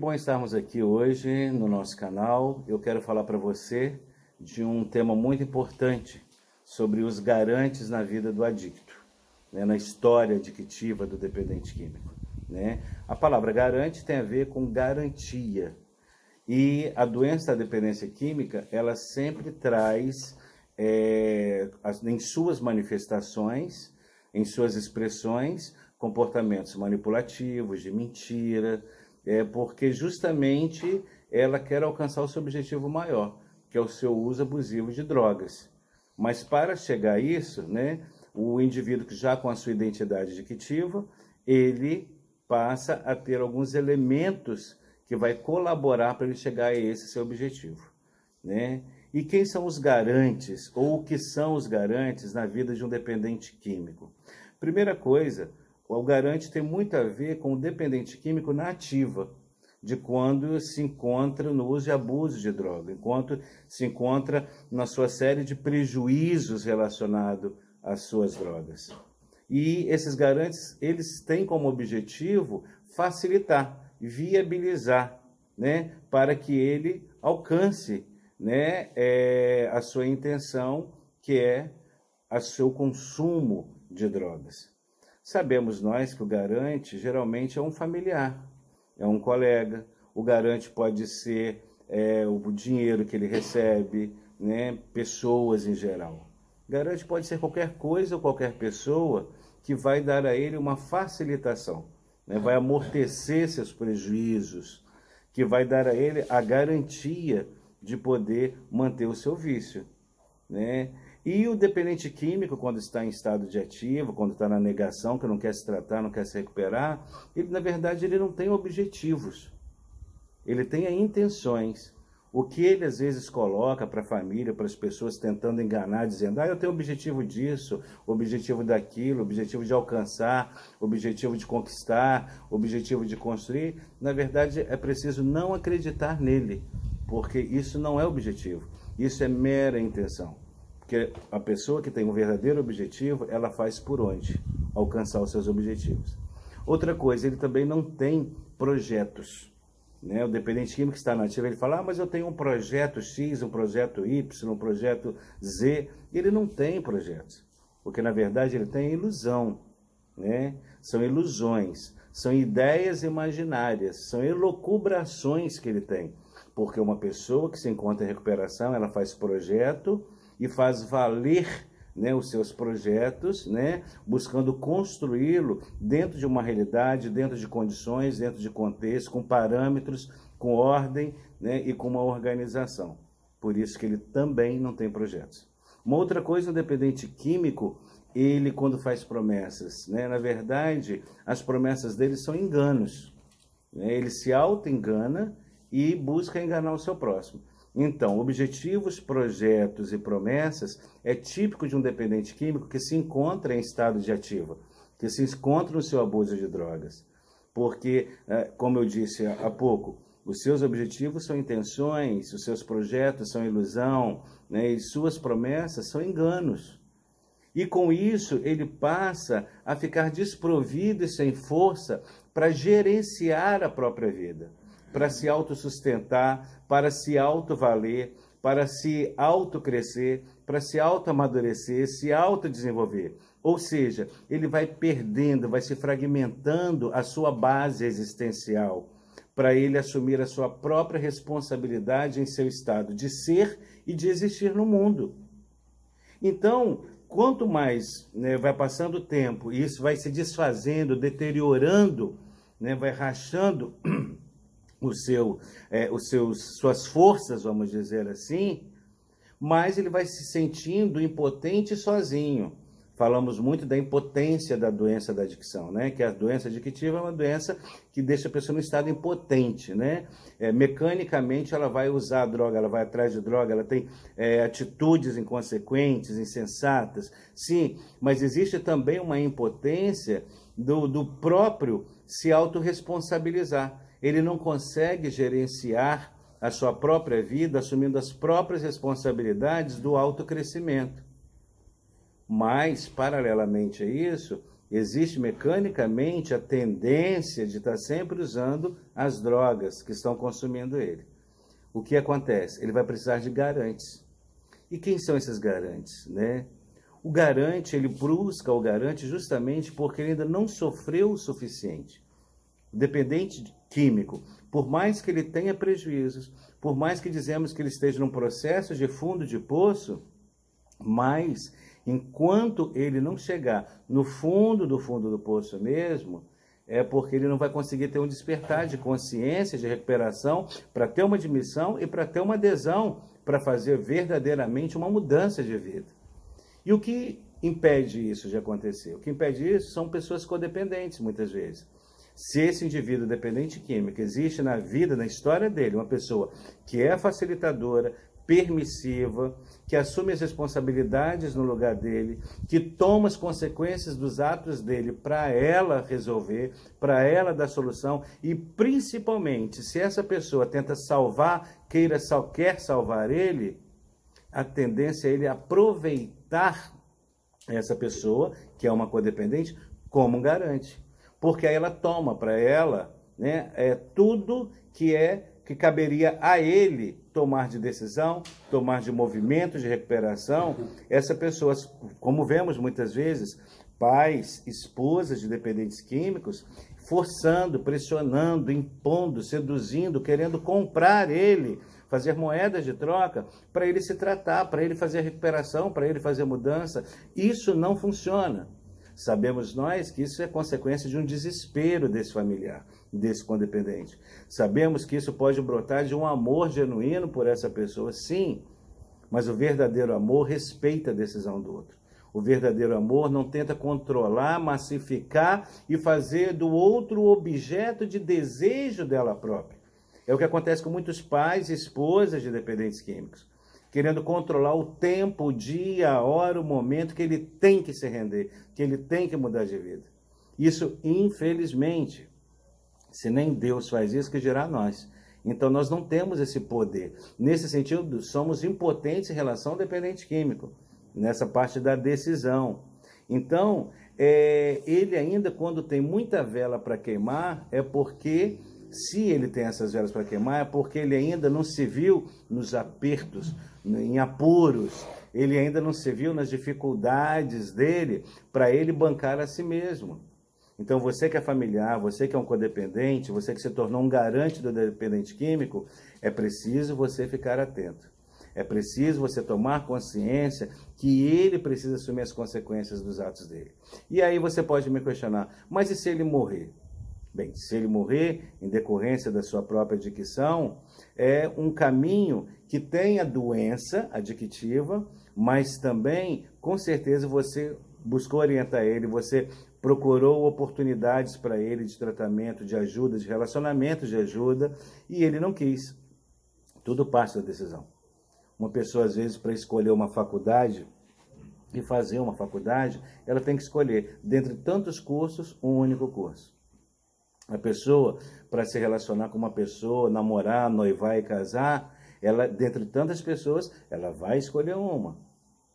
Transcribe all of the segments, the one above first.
bom estarmos aqui hoje no nosso canal. Eu quero falar para você de um tema muito importante sobre os garantes na vida do adicto, né, na história adictiva do dependente químico. Né? A palavra garante tem a ver com garantia. E a doença da dependência química, ela sempre traz, em suas manifestações, em suas expressões, comportamentos manipulativos, de mentira, porque justamente ela quer alcançar o seu objetivo maior, que é o seu uso abusivo de drogas. Mas para chegar a isso, né, o indivíduo que já com a sua identidade adictiva, ele passa a ter alguns elementos que vai colaborar para ele chegar a esse seu objetivo. Né? E quem são os garantes, ou o que são os garantes na vida de um dependente químico? Primeira coisa, o garante tem muito a ver com o dependente químico na ativa, de quando se encontra no uso e abuso de droga, enquanto se encontra na sua série de prejuízos relacionados às suas drogas. E esses garantes, eles têm como objetivo facilitar, viabilizar, né, para que ele alcance, né, a sua intenção, que é o seu consumo de drogas. Sabemos nós que o garante geralmente é um familiar, é um colega. O garante pode ser o dinheiro que ele recebe, né, pessoas em geral. Garante pode ser qualquer coisa ou qualquer pessoa que vai dar a ele uma facilitação, né, vai amortecer seus prejuízos, que vai dar a ele a garantia de poder manter o seu vício. Né? E o dependente químico, quando está em estado de ativo, quando está na negação, que não quer se tratar, não quer se recuperar, ele, na verdade, ele não tem objetivos. Ele tem intenções. O que ele, às vezes, coloca para a família, para as pessoas tentando enganar, dizendo, eu tenho objetivo disso, objetivo daquilo, objetivo de alcançar, objetivo de conquistar, objetivo de construir. Na verdade, é preciso não acreditar nele, porque isso não é objetivo. Isso é mera intenção. Porque a pessoa que tem um verdadeiro objetivo, ela faz por onde? Alcançar os seus objetivos. Outra coisa, ele também não tem projetos. Né? O dependente químico que está na ativa, ele fala, mas eu tenho um projeto X, um projeto Y, um projeto Z. Ele não tem projetos, porque na verdade ele tem ilusão. Né? São ilusões, são ideias imaginárias, são elucubrações que ele tem. Porque uma pessoa que se encontra em recuperação, ela faz projeto e faz valer, né, os seus projetos, né, buscando construí-lo dentro de uma realidade, dentro de condições, dentro de contexto, com parâmetros, com ordem, né, e com uma organização. Por isso que ele também não tem projetos. Uma outra coisa, o dependente químico, ele quando faz promessas, né, na verdade, as promessas dele são enganos. Né, ele se auto-engana e busca enganar o seu próximo. Então, objetivos, projetos e promessas é típico de um dependente químico que se encontra em estado de ativa, que se encontra no seu abuso de drogas. Porque, como eu disse há pouco, os seus objetivos são intenções, os seus projetos são ilusão, né, e suas promessas são enganos. E com isso, ele passa a ficar desprovido e sem força para gerenciar a própria vida, para se autossustentar, para se autovaler, para se autocrescer, para se autoamadurecer, se autodesenvolver. Ou seja, ele vai perdendo, vai se fragmentando a sua base existencial, para ele assumir a sua própria responsabilidade em seu estado de ser e de existir no mundo. Então, quanto mais, né, vai passando o tempo, e isso vai se desfazendo, deteriorando, né, vai rachando suas forças, vamos dizer assim, mas ele vai se sentindo impotente sozinho. Falamos muito da impotência da doença da adicção, né? Que a doença adictiva é uma doença que deixa a pessoa no estado impotente, né? Mecanicamente ela vai usar a droga, ela vai atrás de droga, ela tem atitudes inconsequentes, insensatas, sim, mas existe também uma impotência do próprio se autorresponsabilizar. Ele não consegue gerenciar a sua própria vida, assumindo as próprias responsabilidades do autocrescimento. Mas, paralelamente a isso, existe mecanicamente a tendência de estar sempre usando as drogas que estão consumindo ele. O que acontece? Ele vai precisar de garantes. E quem são esses garantes, né? O garante, ele busca o garante justamente porque ele ainda não sofreu o suficiente. O dependente químico, por mais que ele tenha prejuízos, por mais que dizemos que ele esteja num processo de fundo de poço, mas enquanto ele não chegar no fundo do poço mesmo, é porque ele não vai conseguir ter um despertar de consciência, de recuperação, para ter uma admissão e para ter uma adesão, para fazer verdadeiramente uma mudança de vida. E o que impede isso de acontecer? O que impede isso são pessoas codependentes, muitas vezes. Se esse indivíduo dependente químico existe na vida, na história dele, uma pessoa que é facilitadora, permissiva, que assume as responsabilidades no lugar dele, que toma as consequências dos atos dele para ela resolver, para ela dar solução, e principalmente, se essa pessoa tenta salvar, quer salvar ele, a tendência é ele aproveitar essa pessoa, que é uma codependente, como um garante. Porque aí ela toma para ela, né, tudo que caberia a ele tomar de decisão, tomar de movimento, de recuperação. Essa pessoa, como vemos muitas vezes, pais, esposas de dependentes químicos, forçando, pressionando, impondo, seduzindo, querendo comprar ele, fazer moedas de troca para ele se tratar, para ele fazer recuperação, para ele fazer mudança. Isso não funciona. Sabemos nós que isso é consequência de um desespero desse familiar, desse codependente. Sabemos que isso pode brotar de um amor genuíno por essa pessoa, sim, mas o verdadeiro amor respeita a decisão do outro. O verdadeiro amor não tenta controlar, massificar e fazer do outro objeto de desejo dela própria. É o que acontece com muitos pais e esposas de dependentes químicos, querendo controlar o tempo, o dia, a hora, o momento que ele tem que se render, que ele tem que mudar de vida. Isso, infelizmente, se nem Deus faz isso, que dirá nós. Então, nós não temos esse poder. Nesse sentido, somos impotentes em relação ao dependente químico, nessa parte da decisão. Então, ele ainda, quando tem muita vela para queimar, é porque, se ele tem essas velas para queimar, é porque ele ainda não se viu nos apertos, em apuros, ele ainda não se viu nas dificuldades dele para ele bancar a si mesmo. Então, você que é familiar, você que é um codependente, você que se tornou um garante do dependente químico, é preciso você ficar atento. É preciso você tomar consciência que ele precisa assumir as consequências dos atos dele. E aí você pode me questionar, mas e se ele morrer? Bem, se ele morrer em decorrência da sua própria adicção, é um caminho que tem a doença adictiva, mas também, com certeza, você buscou orientar ele, você procurou oportunidades para ele de tratamento, de ajuda, de relacionamento de ajuda, e ele não quis. Tudo parte da decisão. Uma pessoa, às vezes, para escolher uma faculdade e fazer uma faculdade, ela tem que escolher, dentre tantos cursos, um único curso. A pessoa, para se relacionar com uma pessoa, namorar, noivar e casar, ela, dentre tantas pessoas, ela vai escolher uma,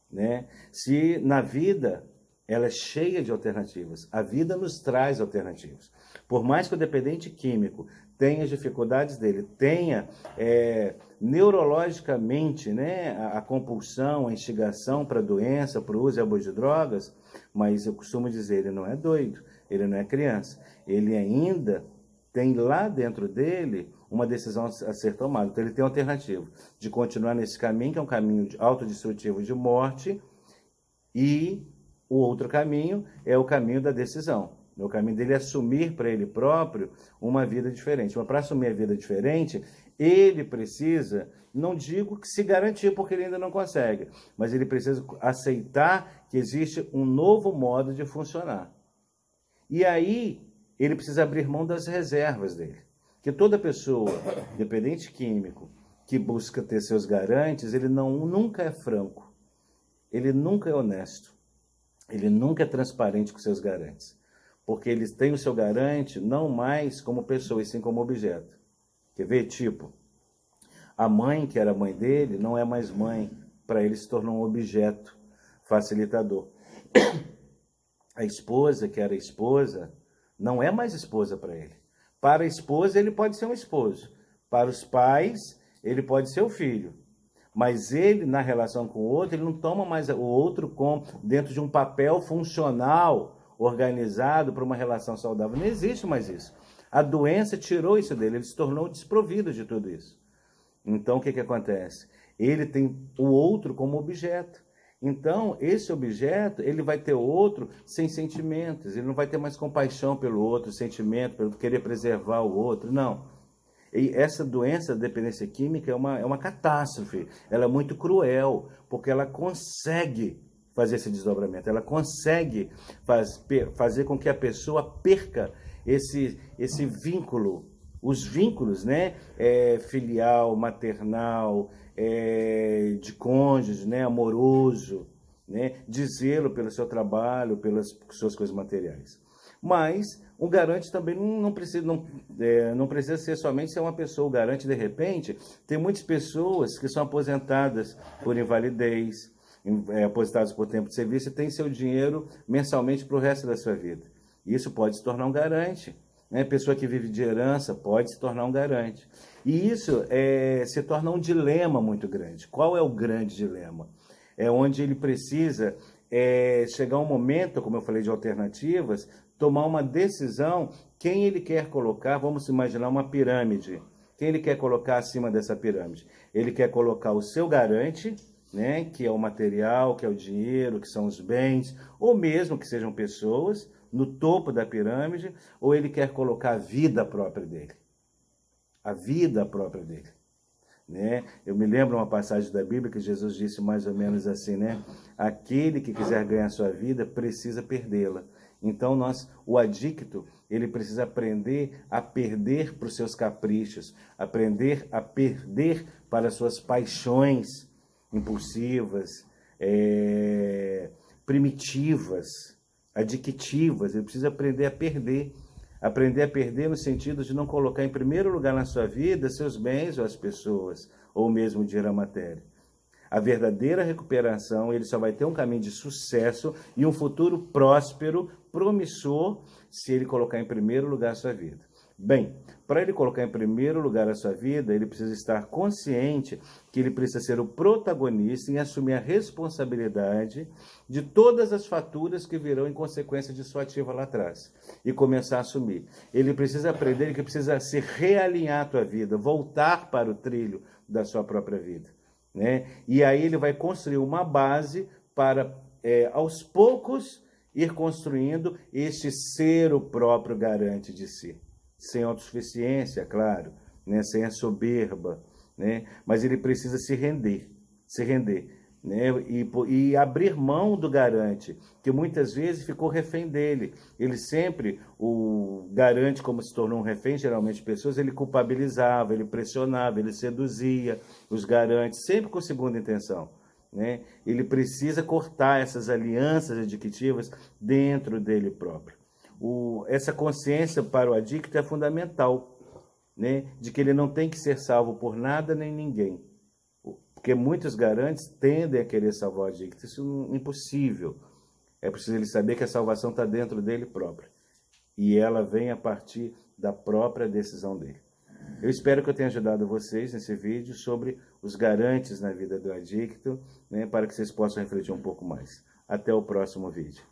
né? Se na vida ela é cheia de alternativas, a vida nos traz alternativas. Por mais que o dependente químico tenha as dificuldades dele, tenha neurologicamente, né, a compulsão, a instigação para a doença, para o uso e abuso de drogas, mas eu costumo dizer, ele não é doido, ele não é criança, ele ainda tem lá dentro dele uma decisão a ser tomada. Então ele tem a alternativa de continuar nesse caminho, que é um caminho autodestrutivo de morte, e o outro caminho é o caminho da decisão. O caminho dele é assumir para ele próprio uma vida diferente. Mas para assumir a vida diferente, ele precisa, não digo que se garantir, porque ele ainda não consegue, mas ele precisa aceitar que existe um novo modo de funcionar. E aí, ele precisa abrir mão das reservas dele. Porque toda pessoa, dependente químico, que busca ter seus garantes, ele nunca é franco, ele nunca é honesto, ele nunca é transparente com seus garantes. Porque eles têm o seu garante não mais como pessoa, e sim como objeto. Quer ver? Tipo, a mãe, que era mãe dele, não é mais mãe. Para ele se tornou um objeto facilitador. a esposa, que era esposa, não é mais esposa para ele. Para a esposa, ele pode ser um esposo. Para os pais, ele pode ser o filho. Mas ele, na relação com o outro, ele não toma mais o outro dentro de um papel funcional, organizado para uma relação saudável. Não existe mais isso. A doença tirou isso dele, ele se tornou desprovido de tudo isso. Então, o que acontece? Ele tem o outro como objeto. Então, esse objeto, ele vai ter outro sem sentimentos, ele não vai ter mais compaixão pelo outro, sentimento, pelo querer preservar o outro, não. E essa doença da dependência química é uma catástrofe, ela é muito cruel, porque ela consegue fazer esse desdobramento, ela consegue fazer com que a pessoa perca esse vínculo, os vínculos, né, filial, maternal, de cônjuge, né, amoroso, né, de zelo pelo seu trabalho, pelas suas coisas materiais. Mas o garante também não precisa ser somente ser uma pessoa. O garante, de repente, tem muitas pessoas que são aposentadas por invalidez, aposentadas por tempo de serviço e têm seu dinheiro mensalmente para o resto da sua vida. Isso pode se tornar um garante. Né? Pessoa que vive de herança pode se tornar um garante. E isso se torna um dilema muito grande. Qual é o grande dilema? É onde ele precisa chegar um momento, como eu falei de alternativas, tomar uma decisão, quem ele quer colocar, vamos imaginar uma pirâmide. Quem ele quer colocar acima dessa pirâmide? Ele quer colocar o seu garante, né, que é o material, que é o dinheiro, que são os bens, ou mesmo que sejam pessoas, no topo da pirâmide, ou ele quer colocar a vida própria dele. A vida própria dele. Né? Eu me lembro uma passagem da Bíblia que Jesus disse mais ou menos assim, né? Aquele que quiser ganhar sua vida precisa perdê-la. Então o adicto, ele precisa aprender a perder para os seus caprichos, aprender a perder para as suas paixões impulsivas, primitivas, adictivas. Ele precisa aprender a perder. Aprender a perder no sentido de não colocar em primeiro lugar na sua vida seus bens ou as pessoas, ou mesmo o dinheiro, a matéria. A verdadeira recuperação, ele só vai ter um caminho de sucesso e um futuro próspero, promissor, se ele colocar em primeiro lugar a sua vida. Bem, para ele colocar em primeiro lugar a sua vida, ele precisa estar consciente que ele precisa ser o protagonista em assumir a responsabilidade de todas as faturas que virão em consequência de sua ativa lá atrás e começar a assumir. Ele precisa aprender que precisa se realinhar a tua vida, voltar para o trilho da sua própria vida, né? E aí ele vai construir uma base para, aos poucos, ir construindo este ser o próprio garante de si. Sem autossuficiência, claro, né? Sem a soberba, né? Mas ele precisa se render, né? E abrir mão do garante, que muitas vezes ficou refém dele. Ele sempre, o garante, como se tornou um refém, geralmente pessoas, ele culpabilizava, ele pressionava, ele seduzia os garantes, sempre com segunda intenção. Né? Ele precisa cortar essas alianças adictivas dentro dele próprio. Essa consciência para o adicto é fundamental, né? De que ele não tem que ser salvo por nada nem ninguém. Porque muitos garantes tendem a querer salvar o adicto. Isso é impossível. É preciso ele saber que a salvação está dentro dele próprio. E ela vem a partir da própria decisão dele. Eu espero que eu tenha ajudado vocês nesse vídeo sobre os garantes na vida do adicto, né? Para que vocês possam refletir um pouco mais. Até o próximo vídeo.